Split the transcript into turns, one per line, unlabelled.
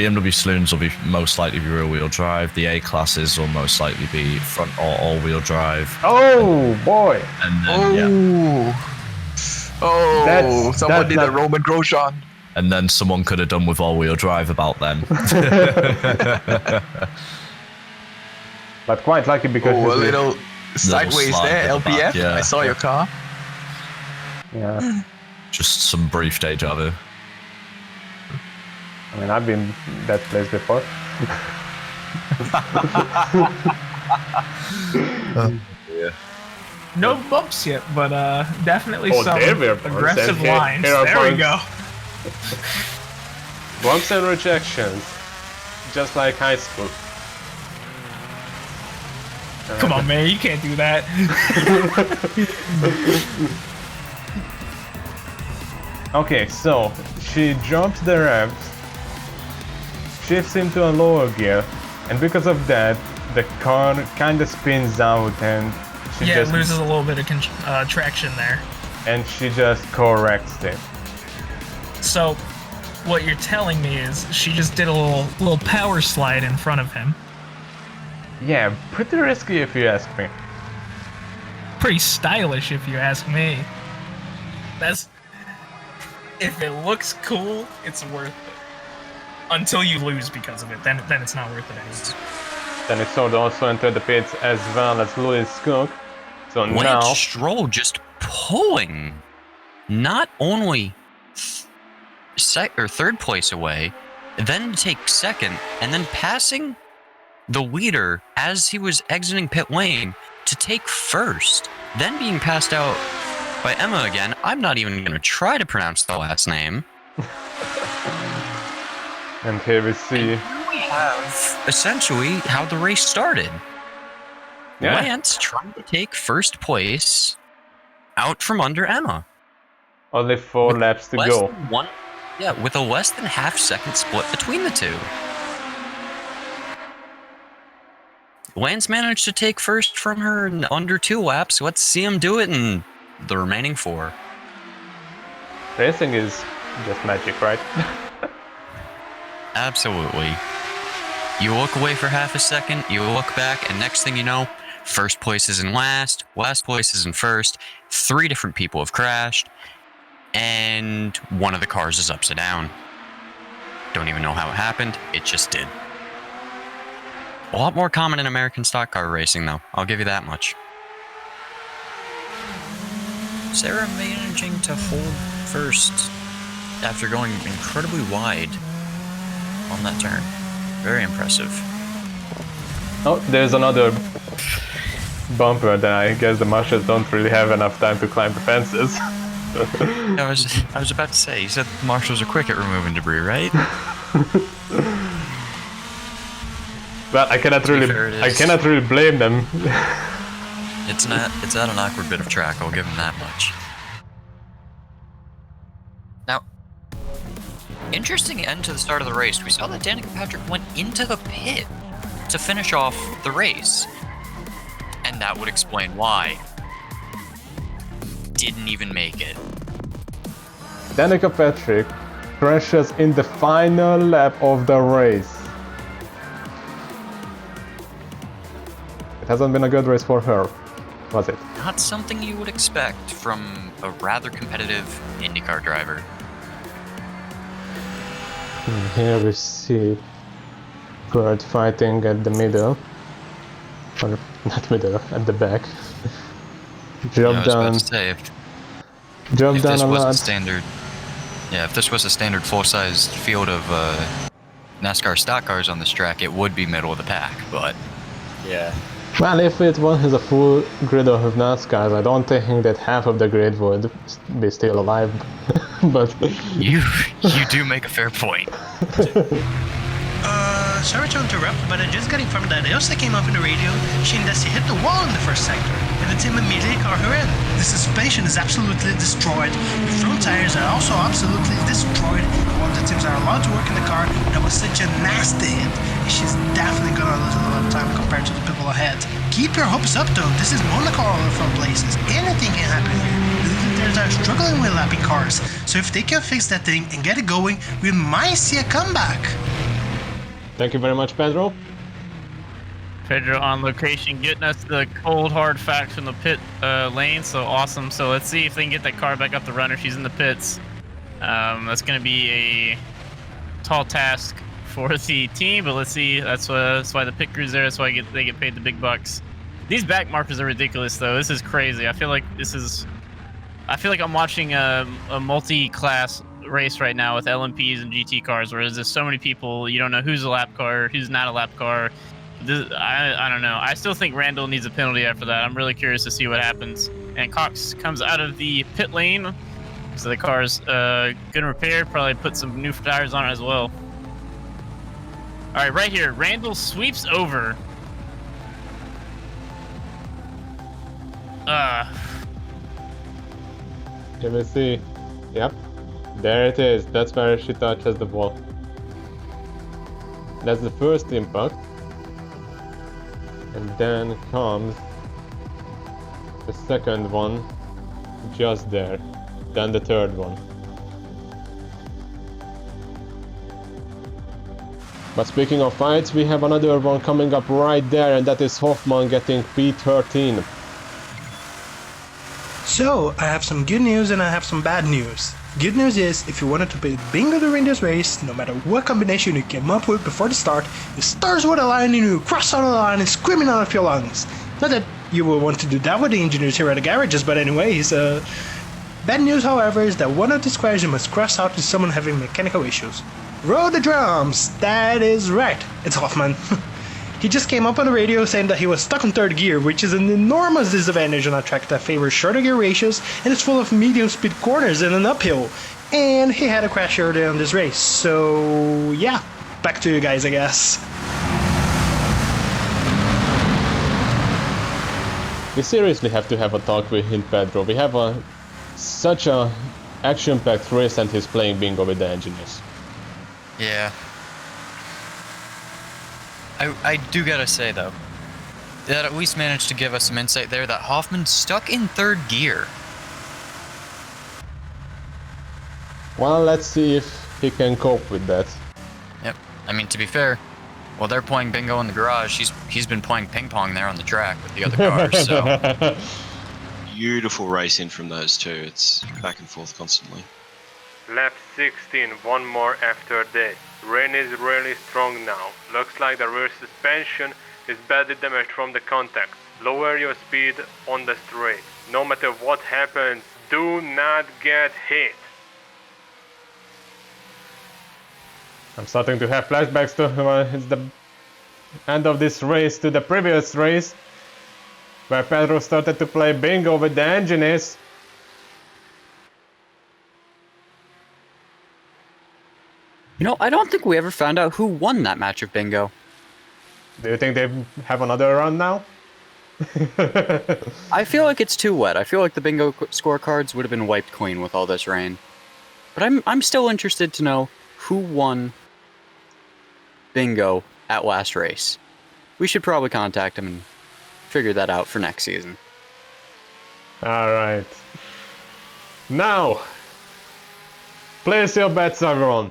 BMW Saloons will be most likely be rear-wheel drive. The A-classes will most likely be front or all-wheel drive.
Oh, boy.
And then,
Someone did a Roman Grosjean.
And then someone could have done with all-wheel drive about then.
But quite lucky because...
a little sideways there, LPF.
Yeah.
I saw your car.
Yeah.
Just some brief deja vu.
I mean, I've been that place before.
No bumps yet, but definitely some
there were bumps,
aggressive
and
lines.
here are
There we
bumps.
go.
Bumps and rejections. Just like high school.
Come on, man, you can't do that.
Okay, so she jumps the ramps, shifts into a lower gear, and because of that, the car kind of spins out and she
Yeah,
just
it loses a little bit of traction there.
and she just corrects it.
So, what you're telling me is she just did a little power slide in front of him.
Yeah, pretty risky if you ask me.
Pretty stylish, if you ask me. That's... If it looks cool, it's worth it. Until you lose because of it, then it's not worth it anymore.
Then it sort of also entered the pits as well as Louis Cook. So
Lance
now...
Stroll just pulling not only third place away, then take second, and then passing the leader as he was exiting pit lane to take first, then being passed out by Emma again. I'm not even going to try to pronounce the last name.
And here we see...
And we have essentially how the race started.
Yeah.
Lance trying to take first place out from under Emma.
Only 4 laps to go.
With a less than half-second split between the two. Lance managed to take first from her in under 2 laps. Let's see him do it in the remaining 4.
Racing is just magic, right?
Absolutely. You look away for half a second, you look back, and next thing you know, first place is in last place is in first, 3 different people have crashed, and one of the cars is upside down. Don't even know how it happened, it just did. A lot more common in American stock car racing, though. I'll give you that much. Sarah managing to hold first after going incredibly wide on that turn. Very impressive.
Oh, there's another bumper that I guess the marshals don't really have enough time to climb the fences.
I was about to say, you said the marshals are quick at removing debris, right?
Well, I cannot really blame them.
It's not an awkward bit of track, I'll give them that much. Now, interesting end to the start of the race. We saw that Danica Patrick went into the pit to finish off the race. And that would explain why. Didn't even make it.
Danica Patrick crashes in the final lap of the race. It hasn't been a good race for her, was it?
Not something you would expect from a rather competitive IndyCar driver.
And here we see Kurt fighting at the middle. Or not middle, at the back. Drop down.
If
Drop down
this
a
was
lot.
a standard, if this was a standard full-sized field of NASCAR stock cars on this track, it would be middle of the pack. But
Yeah.
Well, if it was a full grid of NASCARs, I don't think that half of the grid would be still alive. But
you do make a fair point.
Sorry to interrupt, but I'm just getting from that Elsa came up in the radio saying that she hit the wall in the first sector, and the team immediately caught her in. The suspension is absolutely destroyed. The front tires are also absolutely destroyed. One of the teams are allowed to work in the car. That was such a nasty hit. She's definitely gonna lose a lot of time compared to the people ahead. Keep your hopes up though. This is Monaco all from places. Anything can happen here. They are struggling with lapping cars. So if they can fix that thing and get it going, we might see a comeback.
Thank you very much, Pedro.
Pedro on location, getting us the cold hard facts from the pit lane. So awesome. So let's see if they can get that car back up the runner. She's in the pits. That's going to be a tall task for the team, but let's see. That's why the pit crew's there. That's why they get paid the big bucks. These back markers are ridiculous, though. This is crazy. I feel like I'm watching a multi-class race right now with LMPs and GT cars, where there's just so many people. You don't know who's a lap car, who's not a lap car. I don't know. I still think Randall needs a penalty after that. I'm really curious to see what happens. And Cox comes out of the pit lane, so the car's good and repaired. Probably put some new tires on it as well. All right, right here, Randall sweeps over.
Let me see. Yep. There it is. That's where she touches the wall. That's the first impact. And then comes the second one just there. Then the third one. But speaking of fights, we have another one coming up right there, and that is Hoffman getting P13.
So, I have some good news and I have some bad news. Good news is, if you wanted to play bingo during this race, no matter what combination you came up with before the start, the stars would align and you cross on the line and screaming out of your lungs. Not that you will want to do that with the engineers here at the garages, but anyways, bad news, however, is that one of the squares you must cross out is someone having mechanical issues. Roll the drums! That is right, it's Hoffman. He just came up on the radio saying that he was stuck in third gear, which is an enormous disadvantage on a track that favors shorter gear ratios and is full of medium speed corners and an uphill. And he had a crash earlier in this race, so yeah, back to you guys, I guess.
We seriously have to have a talk with him, Pedro. We have such a action-packed race and he's playing bingo with the engineers.
Yeah. I do gotta say, though, that at least managed to give us some insight there that Hoffman's stuck in third gear.
Well, let's see if he can cope with that.
Yep. I mean, to be fair, while they're playing bingo in the garage, he's been playing ping pong there on the track with the other cars, so...
Beautiful racing from those two. It's back and forth constantly.
Lap 16, one more after this. Rain is really strong now. Looks like the rear suspension is badly damaged from the contact. Lower your speed on the straight. No matter what happens, do not get hit. I'm starting to have flashbacks to the end of this race, to the previous race, where Pedro started to play bingo with the engineers.
You know, I don't think we ever found out who won that match of bingo.
Do you think they have another run now?
I feel like it's too wet. I feel like the bingo scorecards would have been wiped clean with all this rain. But I'm still interested to know who won bingo at last race. We should probably contact him and figure that out for next season.
Alright. Now, place your bets, everyone.